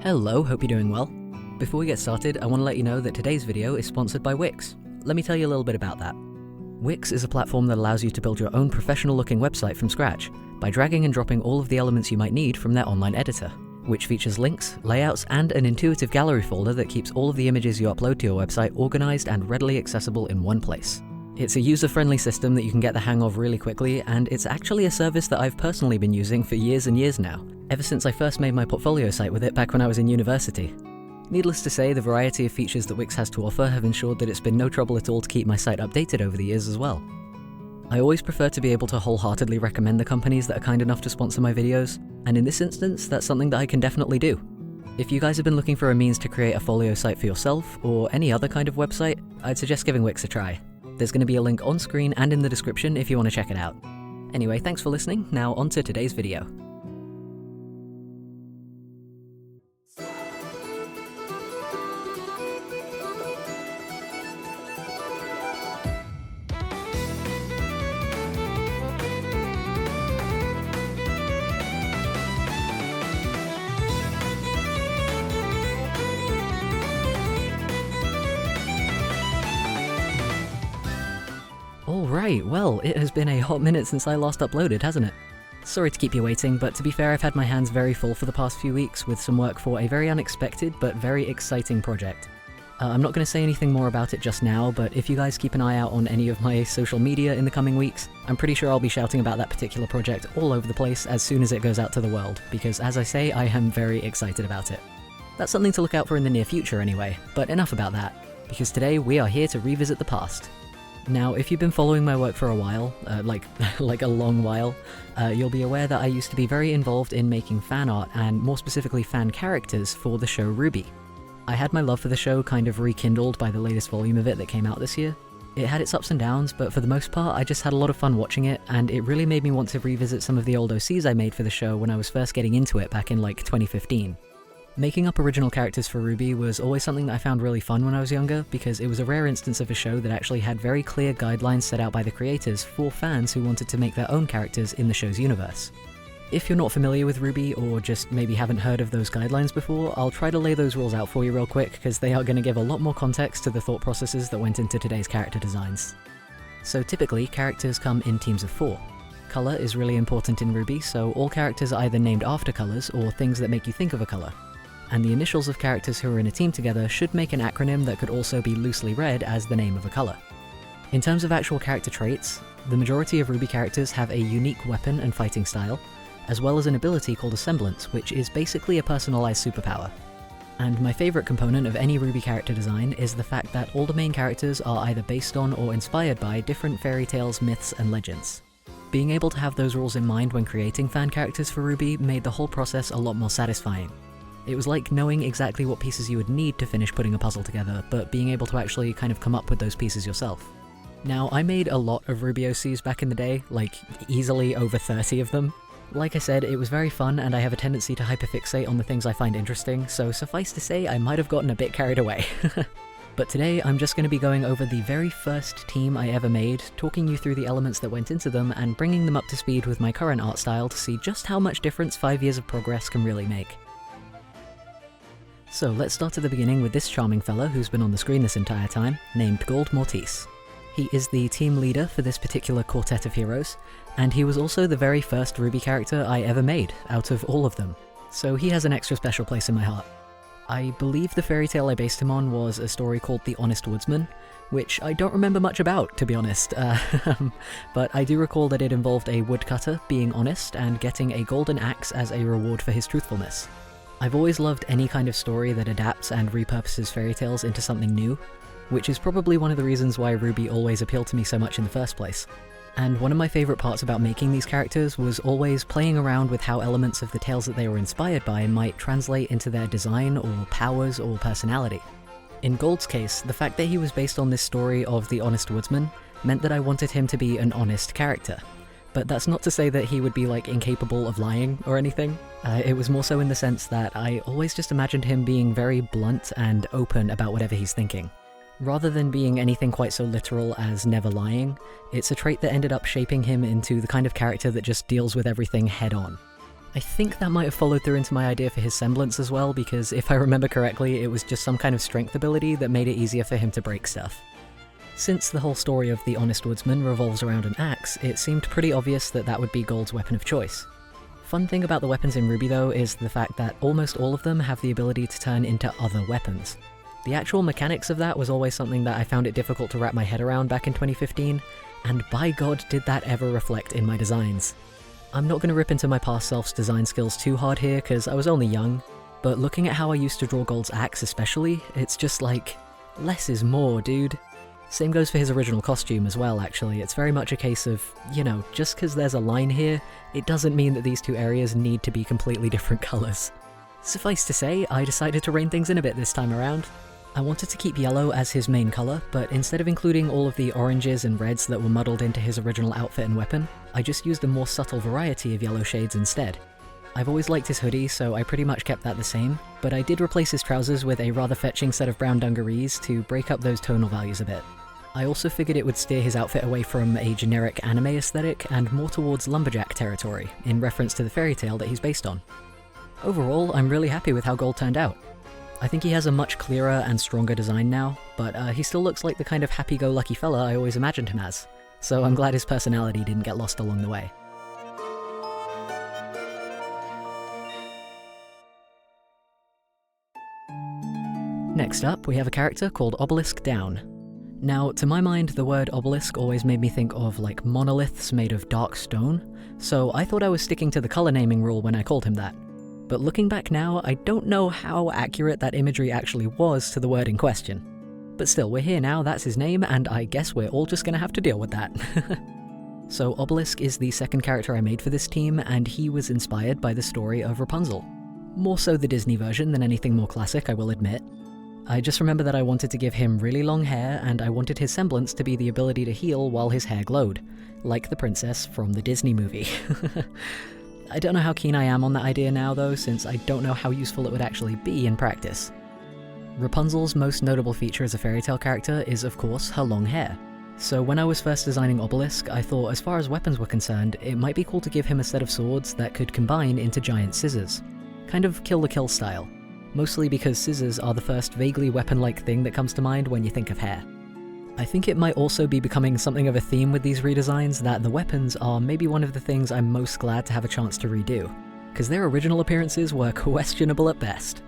Hello, hope you're doing well. Before we get started, I want to let you know that today's video is sponsored by Wix. Let me tell you a little bit about that. Wix is a platform that allows you to build your own professional-looking website from scratch by dragging and dropping all of the elements you might need from their online editor, which features links, layouts, and an intuitive gallery folder that keeps all of the images you upload to your website organized and readily accessible in one place. It's a user-friendly system that you can get the hang of really quickly, and it's actually a service that I've personally been using for years and years now, ever since I first made my portfolio site with it back when I was in university. Needless to say, the variety of features that Wix has to offer have ensured that it's been no trouble at all to keep my site updated over the years as well. I always prefer to be able to wholeheartedly recommend the companies that are kind enough to sponsor my videos, and in this instance, that's something that I can definitely do. If you guys have been looking for a means to create a folio site for yourself, or any other kind of website, I'd suggest giving Wix a try. There's going to be a link on screen and in the description if you want to check it out. Anyway, thanks for listening, now on to today's video. Alright, well, it has been a hot minute since I last uploaded, hasn't it? Sorry to keep you waiting, but to be fair, I've had my hands very full for the past few weeks with some work for a very unexpected but very exciting project. I'm not going to say anything more about it just now, but if you guys keep an eye out on any of my social media in the coming weeks, I'm pretty sure I'll be shouting about that particular project all over the place as soon as it goes out to the world, because as I say, I am very excited about it. That's something to look out for in the near future anyway, but enough about that, because today we are here to revisit the past. Now, if you've been following my work for a while, like a long while, you'll be aware that I used to be very involved in making fan art, and more specifically fan characters, for the show RWBY. I had my love for the show kind of rekindled by the latest volume of it that came out this year. It had its ups and downs, but for the most part I just had a lot of fun watching it, and it really made me want to revisit some of the old OCs I made for the show when I was first getting into it back in like 2015. Making up original characters for RWBY was always something that I found really fun when I was younger, because it was a rare instance of a show that actually had very clear guidelines set out by the creators for fans who wanted to make their own characters in the show's universe. If you're not familiar with RWBY, or just maybe haven't heard of those guidelines before, I'll try to lay those rules out for you real quick, because they are going to give a lot more context to the thought processes that went into today's character designs. So typically, characters come in teams of 4. Color is really important in RWBY, so all characters are either named after colors or things that make you think of a color. And the initials of characters who are in a team together should make an acronym that could also be loosely read as the name of a color. In terms of actual character traits, the majority of RWBY characters have a unique weapon and fighting style, as well as an ability called a semblance, which is basically a personalized superpower. And my favorite component of any RWBY character design is the fact that all the main characters are either based on or inspired by different fairy tales, myths, and legends. Being able to have those rules in mind when creating fan characters for RWBY made the whole process a lot more satisfying. It was like knowing exactly what pieces you would need to finish putting a puzzle together, but being able to actually kind of come up with those pieces yourself. Now, I made a lot of RWBY OCs back in the day, like easily over 30 of them. Like I said, it was very fun, and I have a tendency to hyperfixate on the things I find interesting, so suffice to say I might have gotten a bit carried away. But today I'm just going to be going over the very first team I ever made, talking you through the elements that went into them, and bringing them up to speed with my current art style to see just how much difference 5 years of progress can really make. So let's start at the beginning with this charming fella who's been on the screen this entire time, named Gold Mortis. He is the team leader for this particular quartet of heroes, and he was also the very first RWBY character I ever made, out of all of them, so he has an extra special place in my heart. I believe the fairy tale I based him on was a story called The Honest Woodsman, which I don't remember much about, to be honest, but I do recall that it involved a woodcutter being honest and getting a golden axe as a reward for his truthfulness. I've always loved any kind of story that adapts and repurposes fairy tales into something new, which is probably one of the reasons why RWBY always appealed to me so much in the first place. And one of my favourite parts about making these characters was always playing around with how elements of the tales that they were inspired by might translate into their design or powers or personality. In Gold's case, the fact that he was based on this story of the Honest Woodsman meant that I wanted him to be an honest character. But that's not to say that he would be like incapable of lying or anything. It was more so in the sense that I always just imagined him being very blunt and open about whatever he's thinking. Rather than being anything quite so literal as never lying, it's a trait that ended up shaping him into the kind of character that just deals with everything head on. I think that might have followed through into my idea for his semblance as well, because if I remember correctly, it was just some kind of strength ability that made it easier for him to break stuff. Since the whole story of the Honest Woodsman revolves around an axe, it seemed pretty obvious that that would be Gold's weapon of choice. Fun thing about the weapons in RWBY though is the fact that almost all of them have the ability to turn into other weapons. The actual mechanics of that was always something that I found it difficult to wrap my head around back in 2015, and by God did that ever reflect in my designs. I'm not going to rip into my past self's design skills too hard here because I was only young, but looking at how I used to draw Gold's axe especially, it's just like, less is more, dude. Same goes for his original costume as well, actually. It's very much a case of, you know, just because there's a line here, it doesn't mean that these two areas need to be completely different colours. Suffice to say, I decided to rein things in a bit this time around. I wanted to keep yellow as his main colour, but instead of including all of the oranges and reds that were muddled into his original outfit and weapon, I just used a more subtle variety of yellow shades instead. I've always liked his hoodie, so I pretty much kept that the same, but I did replace his trousers with a rather fetching set of brown dungarees to break up those tonal values a bit. I also figured it would steer his outfit away from a generic anime aesthetic and more towards lumberjack territory, in reference to the fairy tale that he's based on. Overall, I'm really happy with how Gold turned out. I think he has a much clearer and stronger design now, but he still looks like the kind of happy-go-lucky fella I always imagined him as, so I'm glad his personality didn't get lost along the way. Next up, we have a character called Obelisk Down. Now, to my mind, the word obelisk always made me think of like monoliths made of dark stone, so I thought I was sticking to the colour naming rule when I called him that. But looking back now, I don't know how accurate that imagery actually was to the word in question. But still, we're here now, that's his name, and I guess we're all just gonna have to deal with that. So Obelisk is the second character I made for this team, and he was inspired by the story of Rapunzel. More so the Disney version than anything more classic, I will admit. I just remember that I wanted to give him really long hair, and I wanted his semblance to be the ability to heal while his hair glowed, like the princess from the Disney movie. I don't know how keen I am on that idea now though, since I don't know how useful it would actually be in practice. Rapunzel's most notable feature as a fairy tale character is of course her long hair. So when I was first designing Obelisk, I thought as far as weapons were concerned, it might be cool to give him a set of swords that could combine into giant scissors. Kind of Kill la Kill style. Mostly because scissors are the first vaguely weapon-like thing that comes to mind when you think of hair. I think it might also be becoming something of a theme with these redesigns that the weapons are maybe one of the things I'm most glad to have a chance to redo, because their original appearances were questionable at best.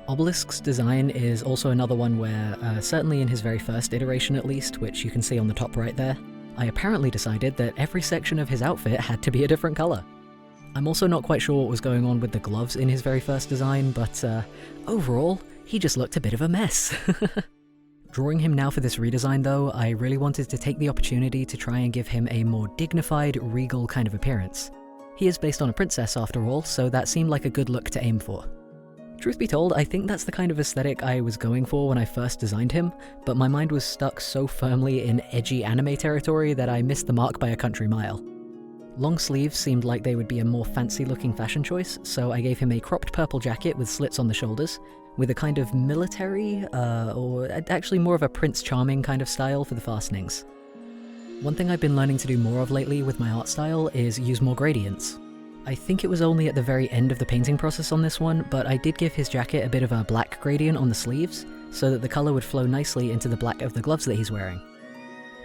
Obelisk's design is also another one where, certainly in his very first iteration at least, which you can see on the top right there, I apparently decided that every section of his outfit had to be a different colour. I'm also not quite sure what was going on with the gloves in his very first design, but overall, he just looked a bit of a mess. Drawing him now for this redesign though, I really wanted to take the opportunity to try and give him a more dignified, regal kind of appearance. He is based on a princess after all, so that seemed like a good look to aim for. Truth be told, I think that's the kind of aesthetic I was going for when I first designed him, but my mind was stuck so firmly in edgy anime territory that I missed the mark by a country mile. Long sleeves seemed like they would be a more fancy-looking fashion choice, so I gave him a cropped purple jacket with slits on the shoulders, with a kind of military, or actually more of a Prince Charming kind of style for the fastenings. One thing I've been learning to do more of lately with my art style is use more gradients. I think it was only at the very end of the painting process on this one, but I did give his jacket a bit of a black gradient on the sleeves, so that the colour would flow nicely into the black of the gloves that he's wearing.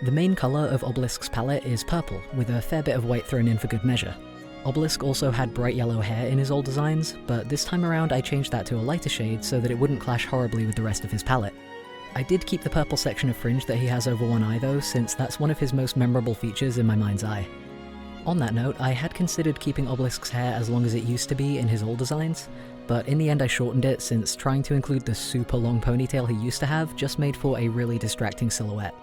The main colour of Obelisk's palette is purple, with a fair bit of white thrown in for good measure. Obelisk also had bright yellow hair in his old designs, but this time around I changed that to a lighter shade so that it wouldn't clash horribly with the rest of his palette. I did keep the purple section of fringe that he has over one eye though, since that's one of his most memorable features in my mind's eye. On that note, I had considered keeping Obelisk's hair as long as it used to be in his old designs, but in the end I shortened it since trying to include the super long ponytail he used to have just made for a really distracting silhouette.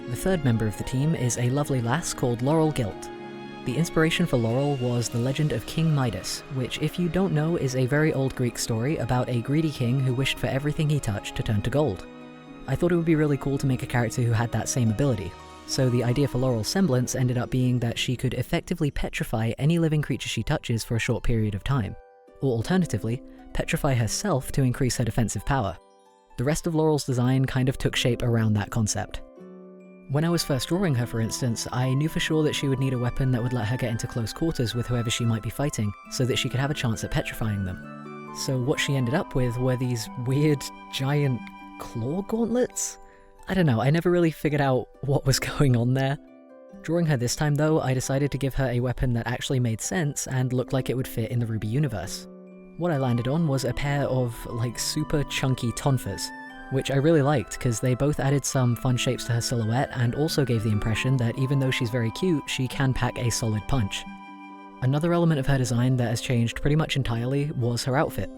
The third member of the team is a lovely lass called Laurel. The inspiration for Laurel was the legend of King Midas, which if you don't know is a very old Greek story about a greedy king who wished for everything he touched to turn to gold. I thought it would be really cool to make a character who had that same ability, so the idea for Laurel's semblance ended up being that she could effectively petrify any living creature she touches for a short period of time. Or alternatively, petrify herself to increase her defensive power. The rest of Laurel's design kind of took shape around that concept. When I was first drawing her, for instance, I knew for sure that she would need a weapon that would let her get into close quarters with whoever she might be fighting, so that she could have a chance at petrifying them. So what she ended up with were these weird, giant claw gauntlets? I don't know, I never really figured out what was going on there. Drawing her this time though, I decided to give her a weapon that actually made sense and looked like it would fit in the RWBY universe. What I landed on was a pair of, like, super chunky tonfas, which I really liked because they both added some fun shapes to her silhouette and also gave the impression that even though she's very cute, she can pack a solid punch. Another element of her design that has changed pretty much entirely was her outfit.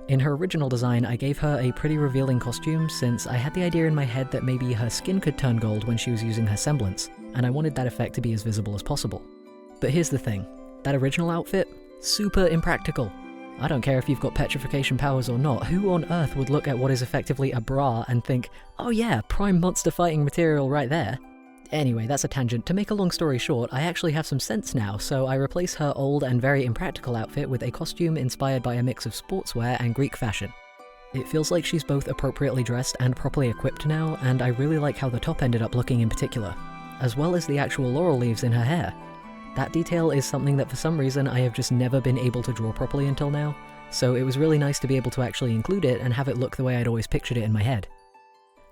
In her original design, I gave her a pretty revealing costume since I had the idea in my head that maybe her skin could turn gold when she was using her semblance, and I wanted that effect to be as visible as possible. But here's the thing, that original outfit? Super impractical. I don't care if you've got petrification powers or not, who on earth would look at what is effectively a bra and think, oh yeah, prime monster fighting material right there? Anyway, that's a tangent. To make a long story short, I actually have some sense now, so I replace her old and very impractical outfit with a costume inspired by a mix of sportswear and Greek fashion. It feels like she's both appropriately dressed and properly equipped now, and I really like how the top ended up looking in particular, as well as the actual laurel leaves in her hair. That detail is something that for some reason I have just never been able to draw properly until now, so it was really nice to be able to actually include it and have it look the way I'd always pictured it in my head.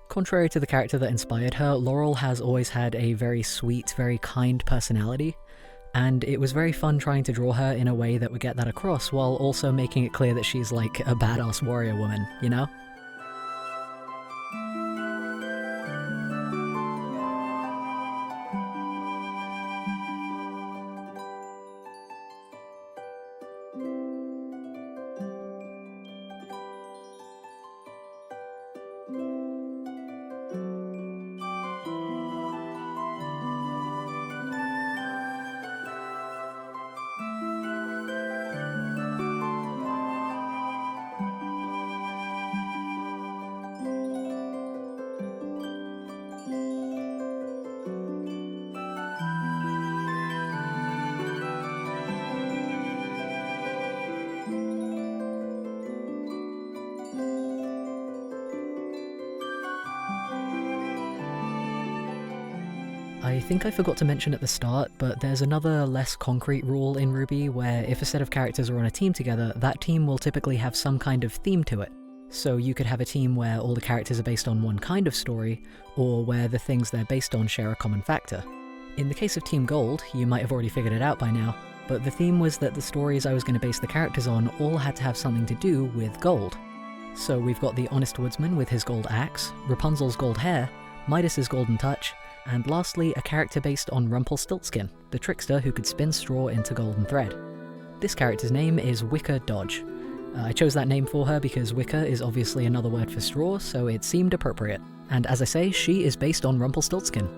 Contrary to the character that inspired her, Laurel has always had a very sweet, very kind personality, and it was very fun trying to draw her in a way that would get that across while also making it clear that she's like a badass warrior woman, you know? I think I forgot to mention at the start, but there's another less concrete rule in RWBY where if a set of characters are on a team together, that team will typically have some kind of theme to it. So you could have a team where all the characters are based on one kind of story, or where the things they're based on share a common factor. In the case of Team Gold, you might have already figured it out by now, but the theme was that the stories I was going to base the characters on all had to have something to do with gold. So we've got the Honest Woodsman with his gold axe, Rapunzel's gold hair, Midas's golden touch, and lastly a character based on Rumpelstiltskin, the trickster who could spin straw into golden thread. This character's name is Wicker Dodge. I chose that name for her because wicker is obviously another word for straw, so it seemed appropriate. And as I say, she is based on Rumpelstiltskin.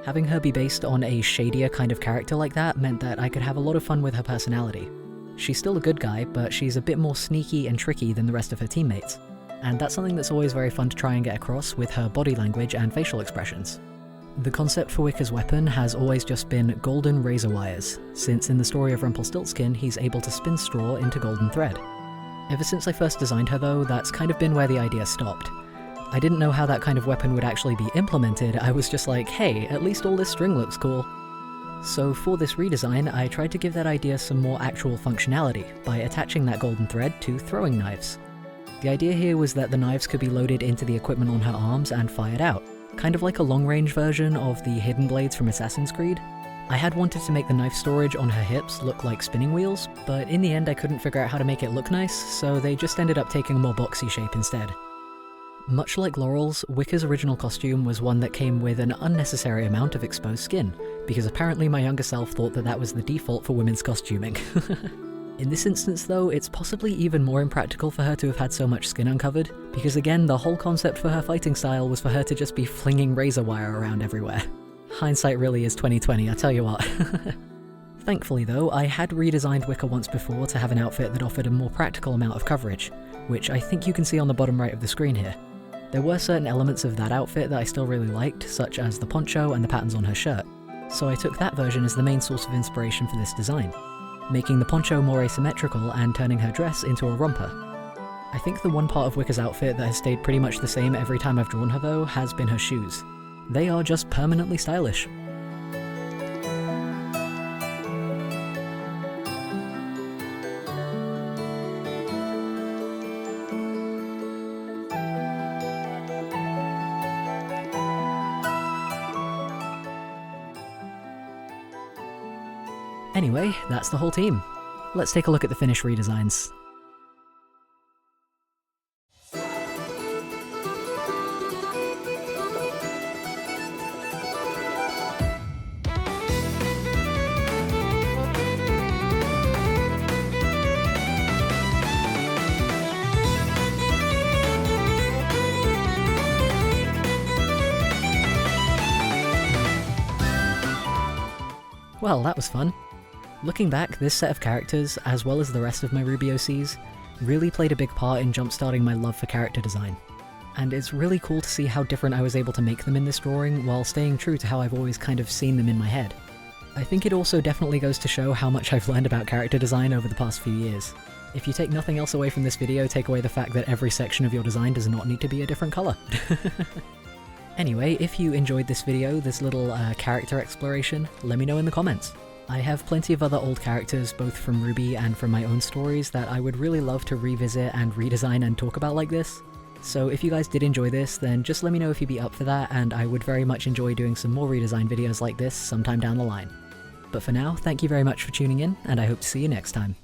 Having her be based on a shadier kind of character like that meant that I could have a lot of fun with her personality. She's still a good guy, but she's a bit more sneaky and tricky than the rest of her teammates. And that's something that's always very fun to try and get across with her body language and facial expressions. The concept for Wicker's weapon has always just been golden razor wires, since in the story of Rumpelstiltskin he's able to spin straw into golden thread. Ever since I first designed her though, that's kind of been where the idea stopped. I didn't know how that kind of weapon would actually be implemented, I was just like, hey, at least all this string looks cool. So for this redesign, I tried to give that idea some more actual functionality by attaching that golden thread to throwing knives. The idea here was that the knives could be loaded into the equipment on her arms and fired out, kind of like a long-range version of the hidden blades from Assassin's Creed. I had wanted to make the knife storage on her hips look like spinning wheels, but in the end I couldn't figure out how to make it look nice, so they just ended up taking a more boxy shape instead. Much like Laurel's, Wicker's original costume was one that came with an unnecessary amount of exposed skin, because apparently my younger self thought that that was the default for women's costuming. In this instance though, it's possibly even more impractical for her to have had so much skin uncovered, because again, the whole concept for her fighting style was for her to just be flinging razor wire around everywhere. Hindsight really is 20/20, I tell you what. Thankfully though, I had redesigned Wicker once before to have an outfit that offered a more practical amount of coverage, which I think you can see on the bottom right of the screen here. There were certain elements of that outfit that I still really liked, such as the poncho and the patterns on her shirt, so I took that version as the main source of inspiration for this design, making the poncho more asymmetrical and turning her dress into a romper. I think the one part of Wicca's outfit that has stayed pretty much the same every time I've drawn her though has been her shoes. They are just permanently stylish. Anyway, that's the whole team. Let's take a look at the finished redesigns. Well, that was fun. Looking back, this set of characters, as well as the rest of my RWBY OCs, really played a big part in jumpstarting my love for character design. And it's really cool to see how different I was able to make them in this drawing while staying true to how I've always kind of seen them in my head. I think it also definitely goes to show how much I've learned about character design over the past few years. If you take nothing else away from this video, take away the fact that every section of your design does not need to be a different colour. Anyway, if you enjoyed this video, this little character exploration, let me know in the comments. I have plenty of other old characters, both from RWBY and from my own stories, that I would really love to revisit and redesign and talk about like this. So if you guys did enjoy this, then just let me know if you'd be up for that, and I would very much enjoy doing some more redesign videos like this sometime down the line. But for now, thank you very much for tuning in, and I hope to see you next time.